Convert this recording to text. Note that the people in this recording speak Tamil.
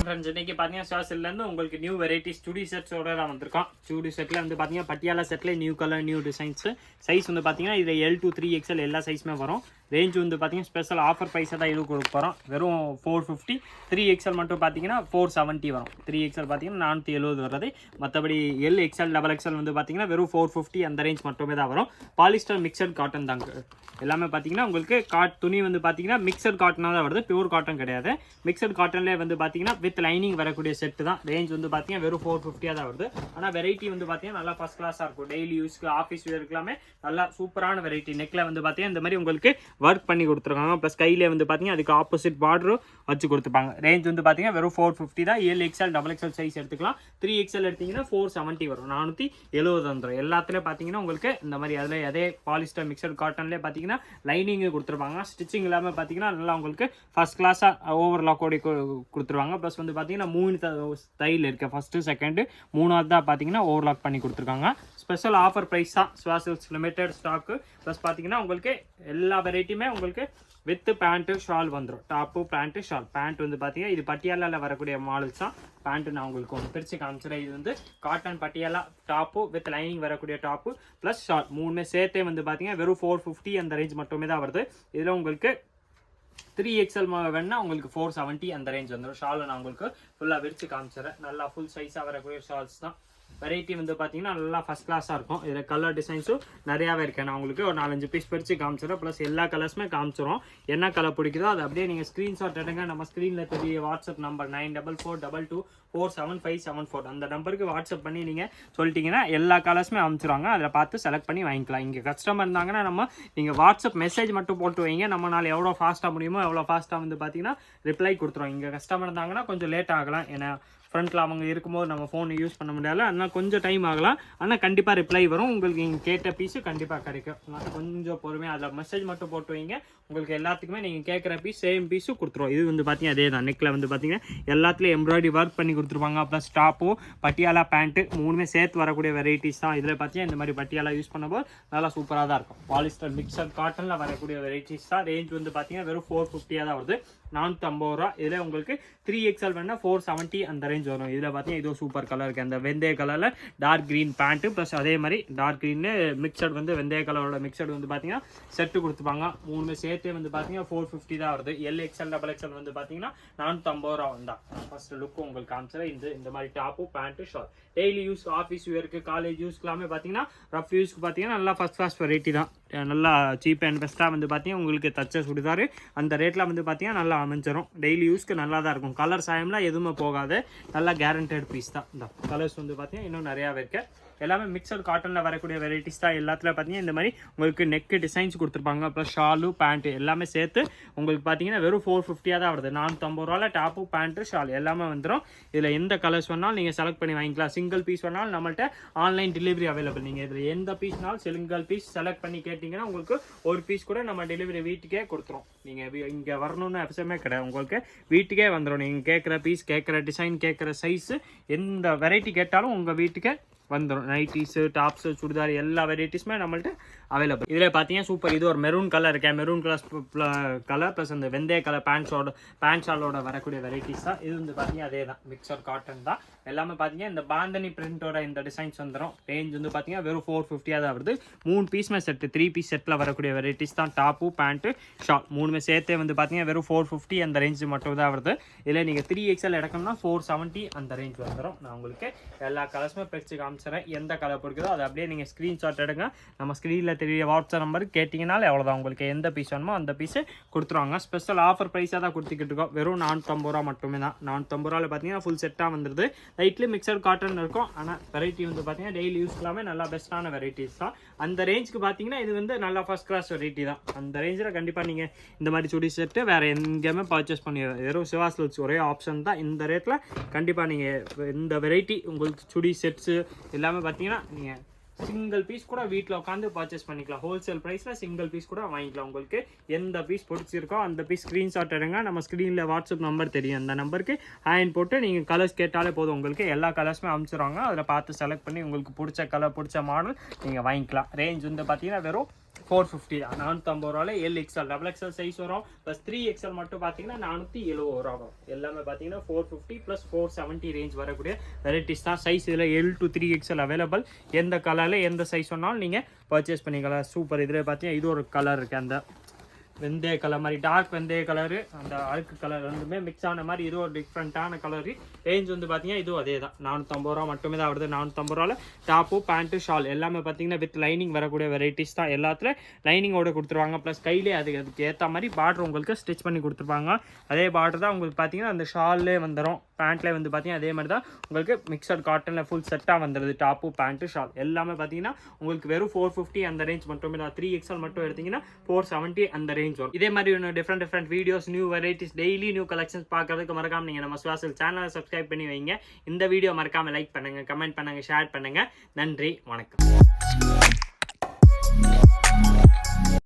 ஃப்ரெண்ட்ஸ், இன்னைக்கு பார்த்தீங்கன்னா ஷார்ட்ஸ்லேருந்து உங்களுக்கு நியூ வெரைட்டிஸ் சுடி செட்ஸோட தான் வந்திருக்கோம். சுடி செட்டில் வந்து பார்த்தீங்கன்னா Patiala settle new colour new designs. Size வந்து பார்த்தீங்கன்னா இதில் L to 3XL எல்லா சைஸுமே வரும். ரேஞ்ச் வந்து பார்த்தீங்கன்னா ஸ்பெஷல் ஆஃபர் ப்ரைஸை தான் இது கொடுக்க போகிறோம். வெறும் 450. 3XL மட்டும் பார்த்தீங்கன்னா 470 வரும். 3XL பார்த்தீங்கன்னா 470 வருது. மற்றபடி LXL XXL வந்து பார்த்தீங்கன்னா வெறும் 450 அந்த ரேஞ்ச் மட்டுமே தான் வரும். பாலிஸ்டர் மிக்சட் காட்டன் தாங்க எல்லாமே பார்த்தீங்கன்னா உங்களுக்கு துணி வந்து பார்த்தீங்கன்னா மிக்சட் காட்டனாக தான் வருது, பியூர் காட்டன் கிடையாது. மிக்சட் காட்டன்லேயே வந்து பார்த்தீங்கன்னா வித் லைனிங் வரக்கூடிய செட்டு தான். ரேஞ்ச் வந்து பார்த்தீங்கன்னா வெறும் 450 தான் வருது. ஆனால் வெரைட்டி வந்து பார்த்தீங்கன்னா நல்லா ஃபஸ்ட் கிளாஸாக இருக்கும். டெய்லி யூஸ்க்கு ஆஃபீஸ் வேர்க்கெல்லாமே நல்லா சூப்பரான வெரைட்டி. நெக்கில் வந்து பார்த்தீங்கன்னா இந்த மாதிரி உங்களுக்கு ஒர்க் பண்ணி கொடுத்துருக்காங்க. ப்ளஸ் கையிலே வந்து பார்த்தீங்கன்னா அதுக்கு ஆப்போசிட் பார்டரும் வச்சு கொடுத்துருப்பாங்க. ரேஞ்ச் வந்து பார்த்தீங்கன்னா வெறும் 450 தான். LXL XXL சைஸ் எடுத்துக்கலாம். 3XL எடுத்தீங்கன்னா 470 வரும். 470 வந்துடும். எல்லாத்துலேயும் பார்த்தீங்கன்னா உங்களுக்கு இந்த மாதிரி அதில் அதே பாலிஸ்டர் மிக்சட் காட்டன்லேயே பார்த்தீங்கன்னா லைனிங்கு கொடுத்துருப்பாங்க. ஸ்டிச்சிங் இல்லாமல் பார்த்தீங்கன்னா நல்லா உங்களுக்கு ஃபஸ்ட் கிளாஸாக ஓவர்லாக்கோடி கொடுத்துருவாங்க. ப்ளஸ் வந்து பார்த்தீங்கன்னா 3 ஸ்டைல் இருக்குது. ஃபஸ்ட்டு செகண்டு மூணாவது தான் பார்த்தீங்கன்னா ஓவர்லாக் பண்ணி கொடுத்துருக்காங்க. ஸ்பெஷல் ஆஃபர் ப்ரைஸ் தான். ஸ்வாசல்ஸ் லிமிடெட் ஸ்டாக்கு. ப்ளஸ் பார்த்தீங்கன்னா உங்களுக்கு எல்லா வெரைட்டியுமே உங்களுக்கு வித் பேண்ட்டு ஷால் வந்துடும். Top pant shawl. பேண்ட் வந்து பார்த்தீங்கன்னா இது பட்டியாலாவில் வரக்கூடிய மாடல்ஸ் தான். பேண்ட்டு நான் உங்களுக்கு ஒன்று பிரித்து காமிச்சிடறேன். இது வந்து cotton Patiala top with lining வரக்கூடிய டாப்பு ப்ளஸ் ஷால் மூணுமே சேர்த்தே வந்து பார்த்தீங்கன்னா வெறும் 450 அந்த ரேஞ்ச் மட்டுமே தான் வருது. இதில் உங்களுக்கு 3XL வேணா உங்களுக்கு 470 அந்த ரேஞ்ச் வந்துடும். ஷாலை நான் உங்களுக்கு ஃபுல்லாக விரித்து காமிச்சிடறேன். நல்லா ஃபுல் சைஸாக வரக்கூடிய ஷால்ஸ் தான். வெரைட்டி வந்து பார்த்தீங்கன்னா நல்லா ஃபஸ்ட் கிளாஸாக இருக்கும். இதில் கலர் டிசைன்ஸும் நிறையாவே இருக்குது. நான் உங்களுக்கு ஒரு 4-5 பீஸ் பிரித்து காமிச்சிடும். ப்ளஸ் எல்லா கலர்ஸுமே காமிச்சிடும். என்ன கலர் பிடிக்குதோ அதை அப்படியே நீங்கள் ஸ்க்ரீன்ஷாட் எடுங்க. நம்ம ஸ்க்ரீனில் தெரிய வாட்ஸ்அப் நம்பர் 9442247574 அந்த நம்பருக்கு வாட்ஸ்அப் பண்ணி நீங்கள் சொல்லிட்டீங்கன்னா எல்லா கலர்ஸுமே அனுப்பிச்சிடுவாங்க. அதில் பார்த்து செலக்ட் பண்ணி வாங்கிக்கலாம். இங்கே கஸ்டமர் இருந்தாங்கன்னா நீங்கள் வாட்ஸ்அப் மெசேஜ் மட்டும் போட்டு வைங்க. நம்மளால் எவ்வளோ ஃபாஸ்ட்டாக முடியுமோ எவ்வளோ ஃபாஸ்ட்டாக வந்து பார்த்தீங்கன்னா ரிப்ளை கொடுத்துருவோம். இங்கே கஸ்டமர் இருந்தாங்கன்னா கொஞ்சம் லேட் ஆகலாம். ஏன்னா ஃப்ரண்ட்டில் அவங்க இருக்கும்போது நம்ம ஃபோன் யூஸ் பண்ண முடியாது. அதனால் கொஞ்சம் டைம் ஆகலாம். ஆனால் கண்டிப்பாக ரிப்ளை வரும். உங்களுக்கு நீங்கள் கேட்ட பீஸு கண்டிப்பாக கிடைக்கும். கொஞ்சம் பொறுமையாக அதில் மெசேஜ் மட்டும் போட்டு வைங்க. உங்களுக்கு எல்லாத்துக்குமே நீங்கள் கேட்குற பீஸ் சேம் பீஸும் கொடுத்துருவோம். இது வந்து பார்த்தீங்கன்னா அதே தான். நெக்கில் வந்து பார்த்தீங்கன்னா எல்லாத்துலேயும் எம்ப்ராய்டரி ஒர்க் பண்ணி கொடுத்துருப்பாங்க. ப்ளஸ் டாப்பு பட்டியாலா பேண்ட்டு மூணுமே சேர்த்து வரக்கூடிய வெரைட்டிஸ் தான். இதில் பார்த்தீங்கன்னா இந்த மாதிரி பட்டியாலா யூஸ் பண்ணும்போது நல்லா சூப்பராக தான் இருக்கும். பாலிஸ்டர் மிக்சர் காட்டனில் வரக்கூடிய வெரைட்டிஸ் தான். ரேஞ்ச் வந்து பார்த்தீங்கன்னா வெறும் 450 தான் வருது. 450 ரூபா. இதில் உங்களுக்கு 3XL வேணால் 470 அந்த ரேஞ்ச் வரும். இதில் பார்த்தீங்கன்னா இதோ சூப்பர் கலர் இருக்குது. அந்த வெந்தய கலரில் டார்க் க்ரீன் பேண்ட்டு ப்ளஸ் அதே மாதிரி டார்க் க்ரீன்னு மிக்சட் வந்து வெந்தய கலரோட மிக்சட் வந்து பார்த்தீங்கன்னா செட்டு கொடுத்துப்பாங்க. மூணுமே சேர்த்தே வந்து பார்த்தீங்கன்னா 450 தான் வருது. LXL XXL வந்து பார்த்தீங்கன்னா 450 ரூபா வந்தா. ஃபர்ஸ்ட் லுக்கு உங்களுக்கு காமிச்சிட. இந்த மாதிரி top pant shawl daily use office வேருக்கு காலேஜ் யூஸ்க்குலாமே பார்த்தீங்கன்னா ரஃப் யூஸ்க்கு பார்த்தீங்கன்னா நல்லா ஃபஸ்ட் கிளாஸ் வெரைட்டி தான். நல்லா சீப் அண்ட் பெஸ்ட்டாக வந்து பார்த்தீங்கன்னா உங்களுக்கு தச்ச சுடிதார் அந்த ரேட்டில் வந்து பார்த்தீங்கன்னா நல்லா அமைஞ்சிடும். டெய்லி யூஸ்க்கு நல்லா தான் இருக்கும். கலர் சாயம்லாம் எதுவுமே போகாது. நல்லா கேரண்டட் பீஸ் தான். இந்த கலர்ஸ் வந்து பார்த்தீங்கன்னா இன்னும் நிறையாவே இருக்குது. எல்லாமே மிக்சட் காட்டனில் வரக்கூடிய வெரைட்டிஸ் தான். எல்லாத்துல பார்த்தீங்கன்னா இந்த மாதிரி உங்களுக்கு நெக்கு டிசைன்ஸ் கொடுத்துருப்பாங்க. ப்ளஸ் ஷாலு பேண்ட்டு எல்லாமே சேர்த்து உங்களுக்கு பார்த்தீங்கன்னா வெறும் 450 தான் வருது. 450 ரூபாவில் டாப்பு பேண்ட்டு ஷால் எல்லாமே வந்துடும். இதில் எந்த கலர்ஸ் வேணாலும் நீங்கள் செலக்ட் பண்ணி வாங்கிக்கலாம். சிங்கிள் பீஸ் வேணாலும் நம்மள்ட்ட ஆன்லைன் டெலிவரி அவைலபிள். நீங்கள் இதில் எந்த பீஸ்னாலும் சிங்கிள் பீஸ் செலக்ட் பண்ணி கேட்டிங்கன்னா உங்களுக்கு ஒரு பீஸ் கூட நம்ம டெலிவரி வீட்டுக்கே கொடுத்துரும். நீங்கள் இங்கே வரணும்னு அவசியமே கிடையாது. உங்களுக்கு வீட்டுக்கே வந்துடும். நீங்கள் கேட்குற பீஸ் கேட்குற டிசைன் கேட்குற சைஸு எந்த வெரைட்டி கேட்டாலும் உங்கள் வீட்டுக்கே வந்துடும். நைட்டிஸு டாப்ஸு சுடிதார் எல்லா வெரைட்டிஸுமே நம்மள்ட்ட அவைலபிள். இதில் பார்த்தீங்கன்னா சூப்பர். இது ஒரு மெரூன் கலர் இருக்கேன். மெரூன் கலர் ப்ளஸ் அந்த வெந்தய கலர் பேண்ட் ஷாலோட வரக்கூடிய வெரைட்டிஸ் தான். இது வந்து பார்த்தீங்கன்னா அதே தான். மிக்சர் காட்டன் தான். எல்லாமே பார்த்தீங்கன்னா இந்த பாந்தனி பிரிண்டோட இந்த டிசைன்ஸ் வந்துடும். ரேஞ்ச் வந்து பார்த்தீங்கன்னா வெறும் 450 தான் வருது. 3 பீஸ்மே செட்டு 3 பீஸ் செட்டில் வரக்கூடிய வெரைட்டிஸ் தான். டாப்பு பேண்ட்டு ஷால் மூணுமே சேர்த்தே வந்து பார்த்தீங்கன்னா வெறும் 450 அந்த ரேஞ்ச் மட்டும் தான் வருது. இதில் நீங்கள் 3XL எடுக்கணும்னா 470 அந்த ரேஞ்ச் வந்துடும். நான் உங்களுக்கு எல்லா கலர்ஸுமே பிரித்து காமிச்சிடறேன். எந்த கலர் பிடிக்குதோ அதை அப்படியே நீங்கள் ஸ்க்ரீன்ஷாட் எடுங்க. நம்ம ஸ்க்ரீனில் தெரிய வாட்ஸ்அப் நம்பருக்கு கேட்டிங்கனால எவ்வளோதான். உங்களுக்கு எந்த பீஸ் வேணுமோ அந்த பீஸு கொடுத்துருவாங்க. ஸ்பெஷல் ஆஃபர் ப்ரைஸாக தான் கொடுத்துக்கிட்டு இருக்கோம். வெறும் 450 ரூபா மட்டுமே தான். 450 ரூபாவில் பார்த்தீங்கன்னா ஃபுல் செட்டாக வந்துடுது. லைட்லி மிக்சர் காட்டன் இருக்கும். ஆனால் வெரைட்டி வந்து பார்த்தீங்கன்னா டெய்லி யூஸ்க்குலாமே நல்லா பெஸ்ட்டான வெரைட்டிஸ் தான். அந்த ரேஞ்சுக்கு பார்த்தீங்கன்னா இது வந்து நல்லா ஃபஸ்ட் கிளாஸ் வெரைட்டி தான். அந்த ரேஞ்சில் கண்டிப்பாக நீங்கள் இந்த மாதிரி சுடி செட்டு வேறு எங்கேயுமே பர்ச்சேஸ் பண்ணி வெறும் சிவாஸ்ல ஒரே ஆப்ஷன் தான். இந்த ரேட்டில் கண்டிப்பாக நீங்கள் இந்த வெரைட்டி உங்களுக்கு சுடி செட்ஸு எல்லாமே பார்த்தீங்கன்னா நீங்கள் சிங்கிள் பீஸ் கூட வீட்டில் உட்காந்து பர்ச்சேஸ் பண்ணிக்கலாம். ஹோல்சேல் ப்ரைஸில் சிங்கிள் பீஸ் கூட வாங்கிக்கலாம். உங்களுக்கு எந்த பீஸ் பிடிச்சிருக்கோ அந்த பீஸ் ஸ்க்ரீன்ஷாட் எடுங்க. நம்ம ஸ்க்ரீனில் வாட்ஸ்அப் நம்பர் தெரியும். அந்த நம்பருக்கு ஹேண்ட் போட்டு நீங்கள் கலர்ஸ் கேட்டாலே போதும். உங்களுக்கு எல்லா கலர்ஸுமே அனுப்பிச்சிடுவாங்க. அதில் பார்த்து செலக்ட் பண்ணி உங்களுக்கு பிடிச்ச கலர் பிடிச்ச மாடல் நீங்கள் வாங்கிக்கலாம். ரேஞ்ச் வந்து பார்த்தீங்கன்னா வெறும் 450 தான். 450 ரூபாயில் LXL டபுள் XL சைஸ் வரும். ப்ளஸ் 3XL மட்டும் பார்த்தீங்கன்னா 470 ரூபா வரும். எல்லாமே பார்த்தீங்கன்னா 450 + 470 ரேஞ்ச் வரக்கூடிய வெரைட்டிஸ் தான். சைஸ் இதில் L to 3XL அவைலபிள். எந்த கலரில் எந்த சைஸ் சொன்னாலும் நீங்கள் பர்ச்சேஸ் பண்ணிக்கலாம். சூப்பர். இதில் பார்த்தீங்கன்னா இது ஒரு கலர் இருக்குது, அந்த வெந்தய கலர் மாதிரி டார்க் வெந்தய கலரு, அந்த அழுக்கு கலர் ரெண்டுமே மிக்ஸ் ஆன மாதிரி இது ஒரு டிஃப்ரெண்ட்டான கலரு. ரேஞ்ச் வந்து பார்த்தீங்கன்னா இதுவும் அதே தான், 450 ரூபா மட்டுமே தான் வருது. 450 ரூபாவில் டாப்பு பேண்ட்டு ஷால் எல்லாமே பார்த்தீங்கன்னா வித் லைனிங் வரக்கூடிய வெரைட்டிஸ் தான். எல்லாத்துலேயும் லைனிங்கோட கொடுத்துருவாங்க. ப்ளஸ் கையிலே அதுக்கு ஏற்ற மாதிரி பார்டர் உங்களுக்கு ஸ்டிச் பண்ணி கொடுத்துருப்பாங்க. அதே பார்டர் தான் உங்களுக்கு பார்த்தீங்கன்னா அந்த ஷால்லே வந்துடும். பேண்ட்லேயே வந்து பார்த்தீங்கன்னா அதே மாதிரி தான் உங்களுக்கு மிக்சட் காட்டனில் ஃபுல் செட்டாக வந்துடுது. டாப்பு பேண்ட்டு ஷால் எல்லாமே பார்த்தீங்கன்னா உங்களுக்கு வெறும் 450 அந்த ரேஞ்ச் மட்டுமே தான். 3XL மட்டும் எடுத்தீங்கன்னா 470 அந்த ரேஞ்ச் வரும். இதே மாதிரி இன்னும் different videos, new varieties, daily new collections பார்க்கறதுக்கு மறக்காம நீங்கள் நம்ம சுவாசல் சேனலை சப்ஸ்கிரைப் பண்ணி வைங்க. இந்த வீடியோ மறக்காமல் லைக் பண்ணுங்கள், கமெண்ட் பண்ணுங்கள், ஷேர் பண்ணுங்கள். நன்றி, வணக்கம்.